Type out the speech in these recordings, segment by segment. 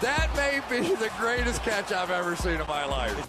That may be the greatest catch I've ever seen in my life.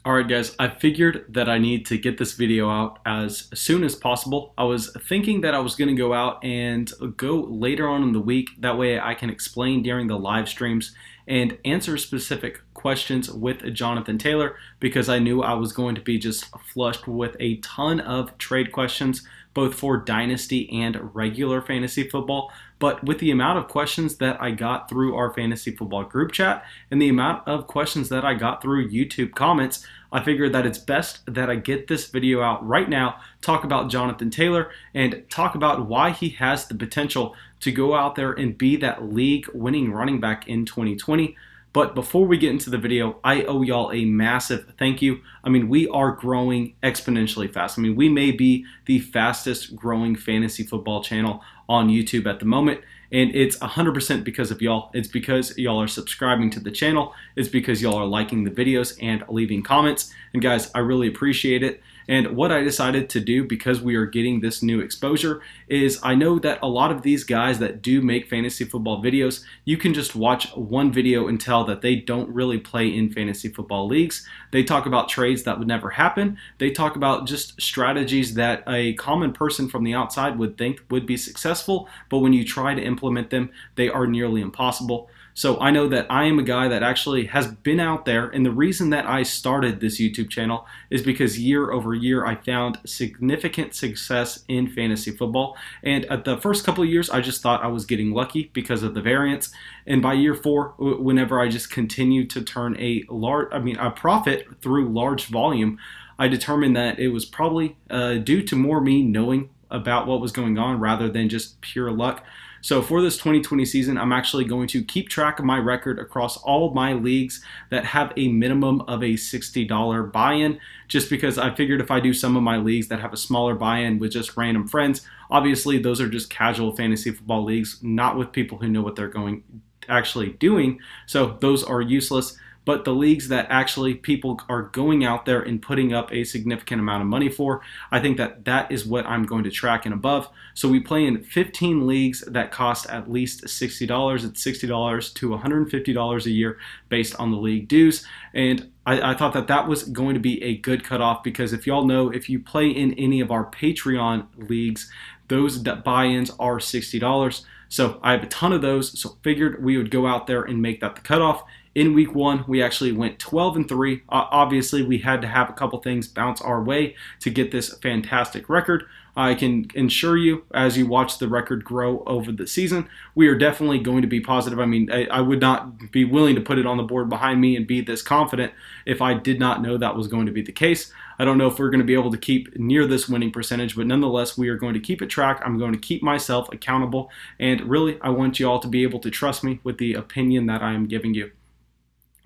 Alright guys, I figured that I need to get this video out as soon as possible. I was thinking that I was going to go out and go later on in the week. That way I can explain during the live streams and answer specific questions with Jonathan Taylor, because I knew I was going to be just flushed with a ton of trade questions, both for Dynasty and regular fantasy football. But with the amount of questions that I got through our fantasy football group chat and the amount of questions that I got through YouTube comments, I figured that it's best that I get this video out right now, talk about Jonathan Taylor, and talk about why he has the potential to go out there and be that league-winning running back in 2020. But before we get into the video, I owe y'all a massive thank you. I mean, we are growing exponentially fast. I mean, we may be the fastest growing fantasy football channel on YouTube at the moment. And it's 100% because of y'all. It's because y'all are subscribing to the channel. It's because y'all are liking the videos and leaving comments. And guys, I really appreciate it. And what I decided to do, because we are getting this new exposure, is I know that a lot of these guys that do make fantasy football videos, you can just watch one video and tell that they don't really play in fantasy football leagues. They talk about trades that would never happen. They talk about just strategies that a common person from the outside would think would be successful, but when you try to implement them, they are nearly impossible. So I know that I am a guy that actually has been out there, and the reason that I started this YouTube channel is because year over year I found significant success in fantasy football. And at the first couple of years I just thought I was getting lucky because of the variance. And by year 4, whenever I just continued to turn a profit through large volume, I determined that it was probably due to more me knowing about what was going on rather than just pure luck. So for this 2020 season, I'm actually going to keep track of my record across all of my leagues that have a minimum of a $60 buy-in, just because I figured if I do some of my leagues that have a smaller buy-in with just random friends, obviously those are just casual fantasy football leagues, not with people who know what they're actually doing. So those are useless. But the leagues that actually people are going out there and putting up a significant amount of money for, I think that that is what I'm going to track and above. So we play in 15 leagues that cost at least $60. It's $60 to $150 a year based on the league dues. And I thought that that was going to be a good cutoff, because if y'all know, if you play in any of our Patreon leagues, those buy-ins are $60. So I have a ton of those, so figured we would go out there and make that the cutoff. In week 1, we actually went 12-3. Obviously, we had to have a couple things bounce our way to get this fantastic record. I can assure you, as you watch the record grow over the season, we are definitely going to be positive. I mean, I would not be willing to put it on the board behind me and be this confident if I did not know that was going to be the case. I don't know if we're going to be able to keep near this winning percentage, but nonetheless, we are going to keep it track. I'm going to keep myself accountable, and really, I want you all to be able to trust me with the opinion that I am giving you.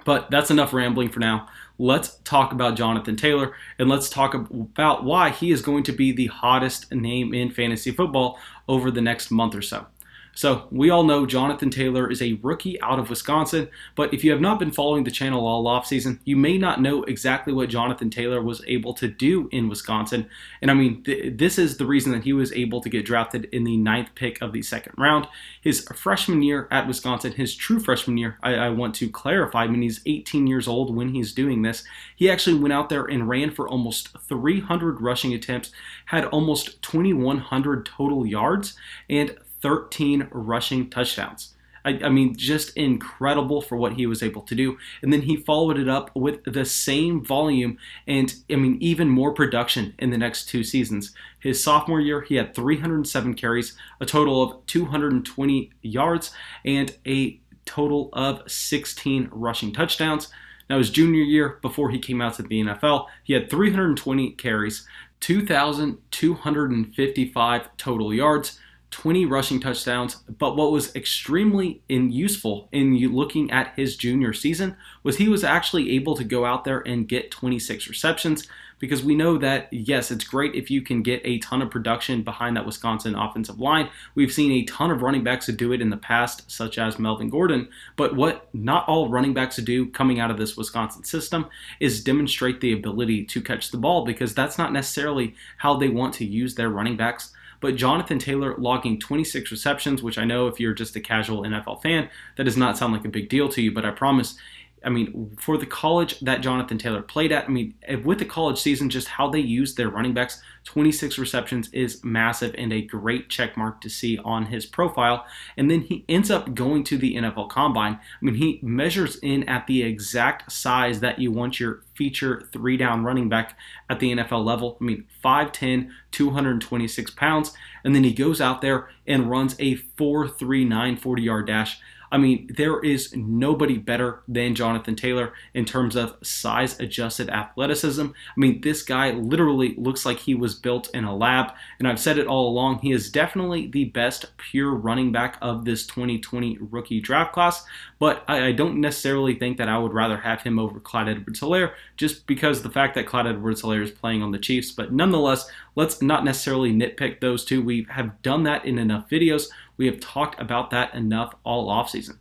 But that's enough rambling for now. Let's talk about Jonathan Taylor, and let's talk about why he is going to be the hottest name in fantasy football over the next month or so. So we all know Jonathan Taylor is a rookie out of Wisconsin, but if you have not been following the channel all offseason, you may not know exactly what Jonathan Taylor was able to do in Wisconsin. And I mean, this is the reason that he was able to get drafted in the 9th pick of the 2nd round. His freshman year at Wisconsin, his true freshman year, I want to clarify, I mean, he's 18 years old when he's doing this. He actually went out there and ran for almost 300 rushing attempts, had almost 2,100 total yards, and 13 rushing touchdowns. I mean, just incredible for what he was able to do. And then he followed it up with the same volume and, I mean, even more production in the next 2 seasons. His sophomore year, he had 307 carries, a total of 220 yards, and a total of 16 rushing touchdowns. Now, his junior year, before he came out to the NFL, he had 320 carries, 2,255 total yards, 20 rushing touchdowns. But what was extremely useful in looking at his junior season was he was actually able to go out there and get 26 receptions, because we know that, yes, it's great if you can get a ton of production behind that Wisconsin offensive line. We've seen a ton of running backs do it in the past, such as Melvin Gordon, but what not all running backs do coming out of this Wisconsin system is demonstrate the ability to catch the ball, because that's not necessarily how they want to use their running backs. but Jonathan Taylor logging 26 receptions, which I know if you're just a casual NFL fan, that does not sound like a big deal to you, but I promise, I mean, for the college that Jonathan Taylor played at, I mean, with the college season, just how they used their running backs, 26 receptions is massive and a great check mark to see on his profile. And then he ends up going to the NFL Combine. I mean, he measures in at the exact size that you want your feature 3-down running back at the NFL level. I mean, 5'10", 226 pounds. And then he goes out there and runs a 4.39 40-yard dash. I mean, there is nobody better than Jonathan Taylor in terms of size-adjusted athleticism. I mean, this guy literally looks like he was built in a lab, and I've said it all along, he is definitely the best pure running back of this 2020 rookie draft class, but I don't necessarily think that I would rather have him over Clyde Edwards-Helaire just because of the fact that Clyde Edwards-Helaire is playing on the Chiefs, but nonetheless, let's not necessarily nitpick those two. We have done that in enough videos. We have talked about that enough all offseason.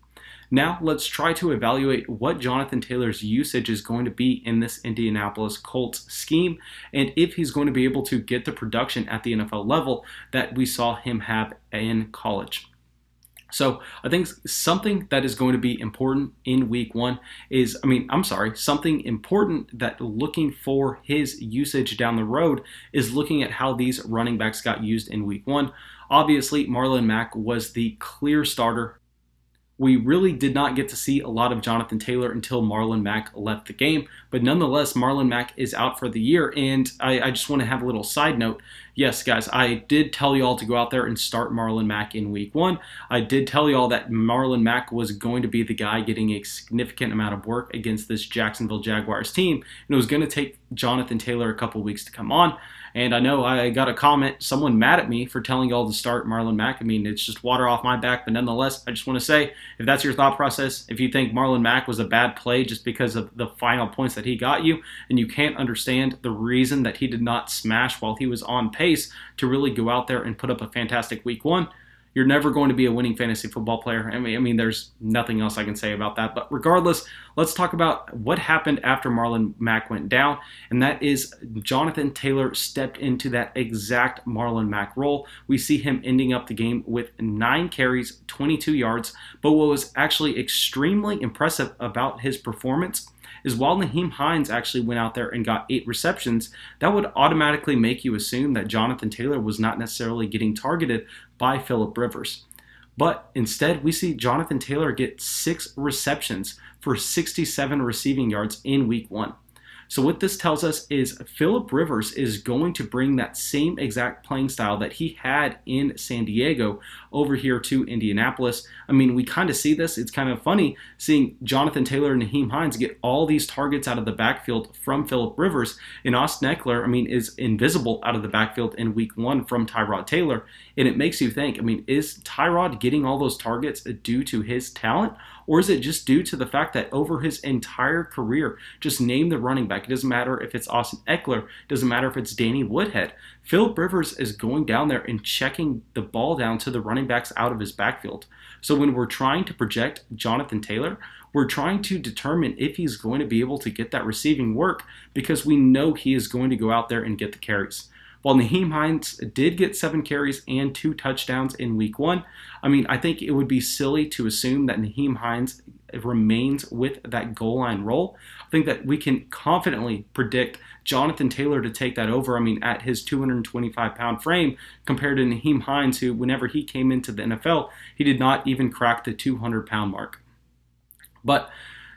Now let's try to evaluate what Jonathan Taylor's usage is going to be in this Indianapolis Colts scheme and if he's going to be able to get the production at the NFL level that we saw him have in college. So I think something that is going to be important in week one is, something important that looking for his usage down the road is looking at how these running backs got used in week one. Obviously, Marlon Mack was the clear starter. We really did not get to see a lot of Jonathan Taylor until Marlon Mack left the game, but nonetheless, Marlon Mack is out for the year, and I just want to have a little side note. Yes, guys, I did tell y'all to go out there and start Marlon Mack in week one. I did tell y'all that Marlon Mack was going to be the guy getting a significant amount of work against this Jacksonville Jaguars team, and it was going to take Jonathan Taylor a couple weeks to come on. And I know I got a comment, someone mad at me for telling y'all to start Marlon Mack. I mean, it's just water off my back, but nonetheless, I just want to say, if that's your thought process, if you think Marlon Mack was a bad play just because of the final points that he got you, and you can't understand the reason that he did not smash while he was on pace to really go out there and put up a fantastic week one, you're never going to be a winning fantasy football player. I mean, there's nothing else I can say about that. But regardless, let's talk about what happened after Marlon Mack went down, and that is Jonathan Taylor stepped into that exact Marlon Mack role. We see him ending up the game with 9 carries, 22 yards, but what was actually extremely impressive about his performance is while Nyheim Hines actually went out there and got 8 receptions, that would automatically make you assume that Jonathan Taylor was not necessarily getting targeted by Phillip Rivers. But instead, we see Jonathan Taylor get 6 receptions for 67 receiving yards in week one. So what this tells us is Phillip Rivers is going to bring that same exact playing style that he had in San Diego over here to Indianapolis. I mean, we kind of see this. It's kind of funny seeing Jonathan Taylor and Nyheim Hines get all these targets out of the backfield from Phillip Rivers. And Austin Eckler, is invisible out of the backfield in week one from Tyrod Taylor. And it makes you think, is Tyrod getting all those targets due to his talent? Or is it just due to the fact that over his entire career, just name the running back. It doesn't matter if it's Austin Eckler. It doesn't matter if it's Danny Woodhead. Phillip Rivers is going down there and checking the ball down to the running backs out of his backfield. So when we're trying to project Jonathan Taylor, we're trying to determine if he's going to be able to get that receiving work because we know he is going to go out there and get the carries. While Nyheim Hines did get 7 carries and 2 touchdowns in week one, I think it would be silly to assume that Nyheim Hines remains with that goal line role. I think that we can confidently predict Jonathan Taylor to take that over, at his 225-pound frame compared to Nyheim Hines, who, whenever he came into the NFL, he did not even crack the 200-pound mark. But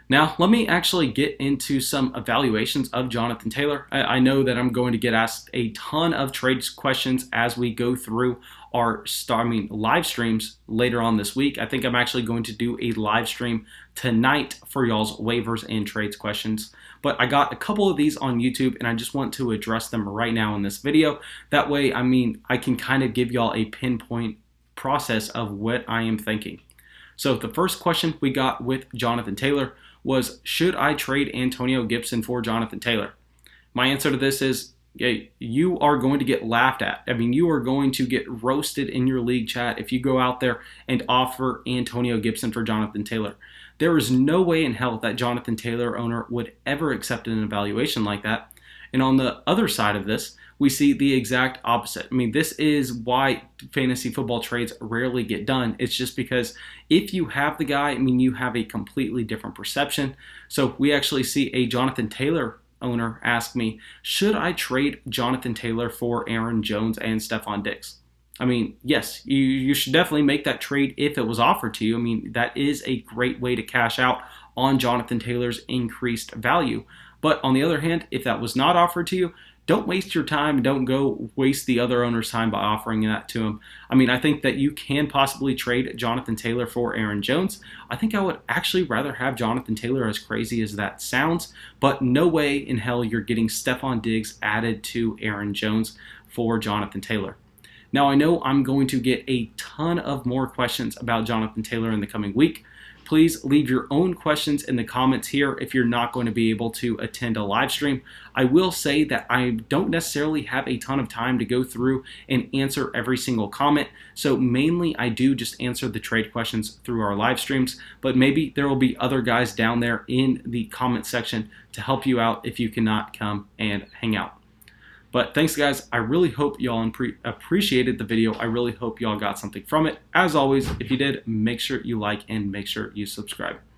now, let me actually get into some evaluations of Jonathan Taylor. I know that I'm going to get asked a ton of trades questions as we go through our live streams later on this week. I think I'm actually going to do a live stream tonight for y'all's waivers and trades questions. But I got a couple of these on YouTube, and I just want to address them right now in this video. That way, I can kind of give y'all a pinpoint process of what I am thinking. So the first question we got with Jonathan Taylor was, should I trade Antonio Gibson for Jonathan Taylor? My answer to this is, you are going to get laughed at. You are going to get roasted in your league chat if you go out there and offer Antonio Gibson for Jonathan Taylor. There is no way in hell that Jonathan Taylor owner would ever accept an evaluation like that. And on the other side of this, we see the exact opposite. I mean, this is why fantasy football trades rarely get done. It's just because if you have the guy, I mean, you have a completely different perception. So we actually see a Jonathan Taylor owner ask me, should I trade Jonathan Taylor for Aaron Jones and Stephon Diggs? I mean, yes, you should definitely make that trade if it was offered to you. I mean, that is a great way to cash out on Jonathan Taylor's increased value. But on the other hand, if that was not offered to you, don't waste your time. Don't go waste the other owner's time by offering that to him. I mean, I think that you can possibly trade Jonathan Taylor for Aaron Jones. I think I would actually rather have Jonathan Taylor, as crazy as that sounds, but no way in hell you're getting Stephon Diggs added to Aaron Jones for Jonathan Taylor. Now, I know I'm going to get a ton of more questions about Jonathan Taylor in the coming week. Please leave your own questions in the comments here if you're not going to be able to attend a live stream. I will say that I don't necessarily have a ton of time to go through and answer every single comment. So mainly I do just answer the trade questions through our live streams, but maybe there will be other guys down there in the comment section to help you out if you cannot come and hang out. But thanks, guys. I really hope y'all appreciated the video. I really hope y'all got something from it. As always, if you did, make sure you like and make sure you subscribe.